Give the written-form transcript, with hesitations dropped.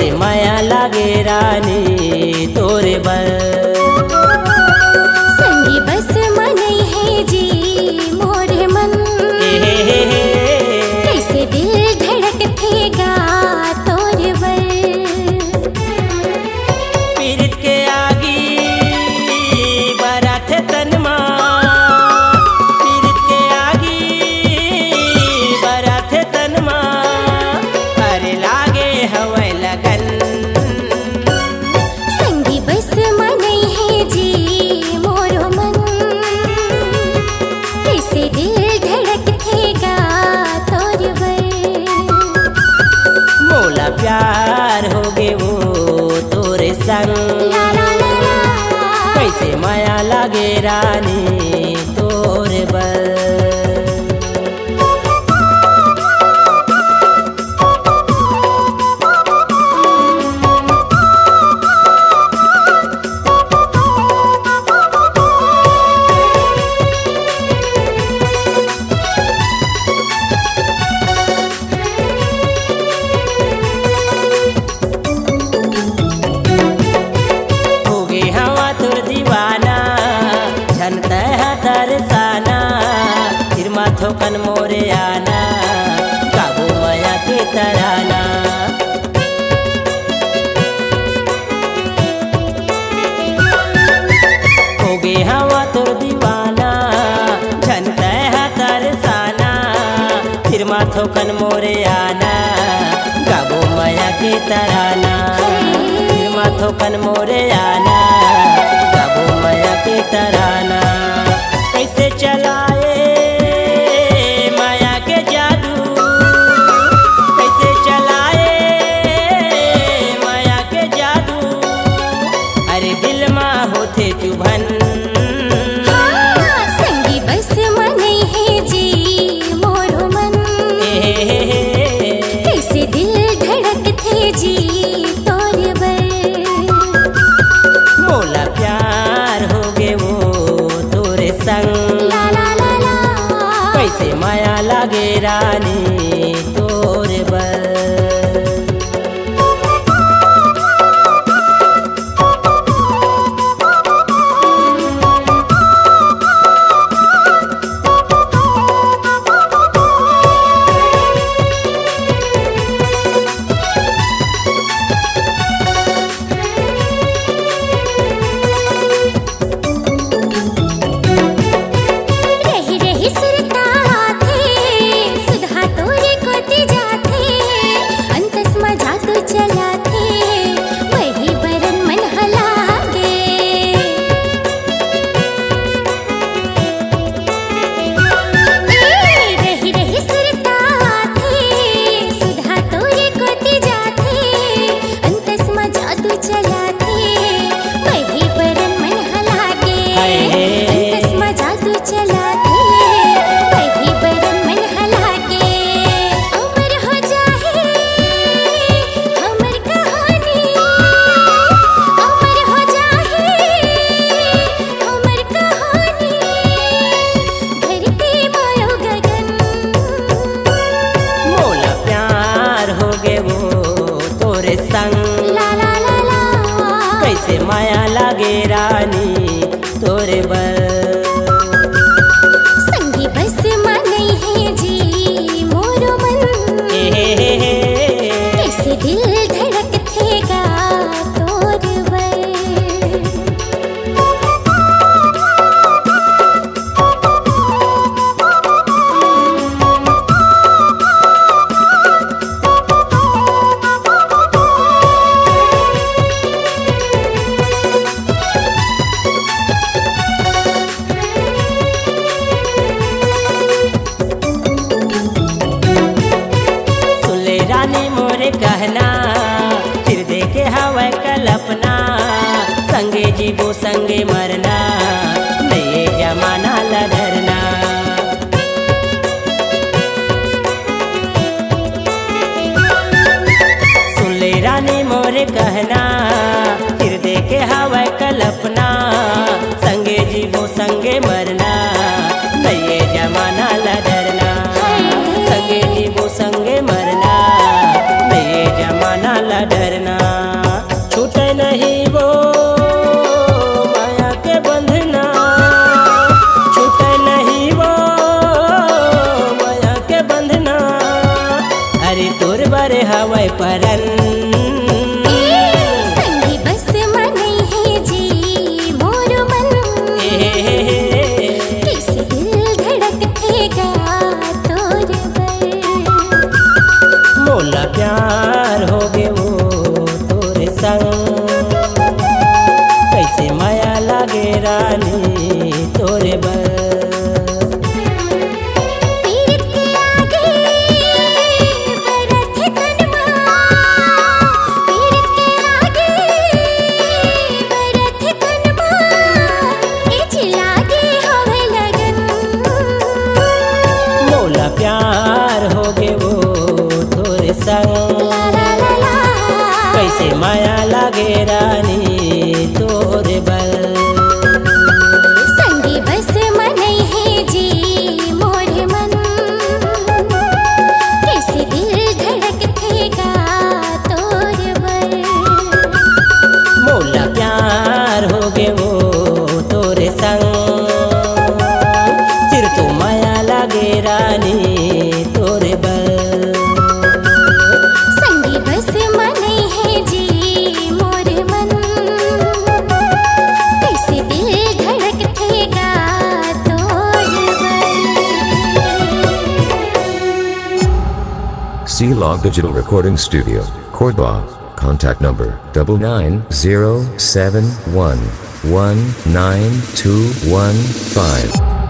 कैसे माया लागे रानी तोरे बल। संगी बस मनई है जी मोरे मन, कैसे दिल धड़कतेगा तोरे बल। पीरित के आगी बराथे तन मां, पीरित के आगी बराथे तन मां, अरे लागे हवै लगन। संगी बस मनई है जी मोरो मन, कैसे दिल धड़कतेगा तोरे बल। मोला प्यार हो गे वो तोरे संग, ला ला ला ला, कैसे माया लागे रानी तोरे बल। थोकन मोरे आना काबू माया के तराना। हो गे हवा तोर दीवाना झनता है तरसाना, फिर माथोकन मोरे आना काबू माया के तराना। फिर माथोकन मोरे आना काबू माया के तराना। कैसे चलाए चुभन। संगी बस मनई है जी मोरो मन, कैसे दिल धड़कते जी तोरे बल। मोला प्यार हो गे वो तोरे संग, ला ला ला ला, कैसे माया लागे रानी तोरे बल। कैसे माया लागे रानी तोरे बल। संगी बस मनई है जी मोरो मन, कैसे दिल धड़कतेगा तोरे बल। कहना फिर देखे हवा कल्पना, संगे जीवो संगे मरना नए जमाना ला डरना। सुन ले रानी मोरे कहना फिर देखे हवा कल्पना, संगे जीवो संगे मरना नए जमाना ला डरना। संगे जीवो संगे मरना नए जमाना ला डरना। परन। संगी बस मनई है जी मोर मन, कैसे दिल धड़केगा तोर पर। मोला प्यार हो गे वो तोरे संग, कैसे माया लागे रानी तोरे बर। पीर के आगे बरत तनमा, पीर के आगे बरत तनमा, इच लागे हवे लगन। मोला प्यार हो गे वो तोरे संग, ला ला ला ला, कैसे माया लागे रानी तोरे बल। संगी बस मनई है जी मोर मन, कैसे दिल धड़केगा तोर पर। मोला प्यार हो गे वो तोरे संग, सिर तो माया लागे रानी तोरे बल। संगी बस मनई है जी मोर मन, कैसे दिल धड़केगा तोर पर। C-Log Digital Recording Studio, Cordoba. Contact number 99071192115.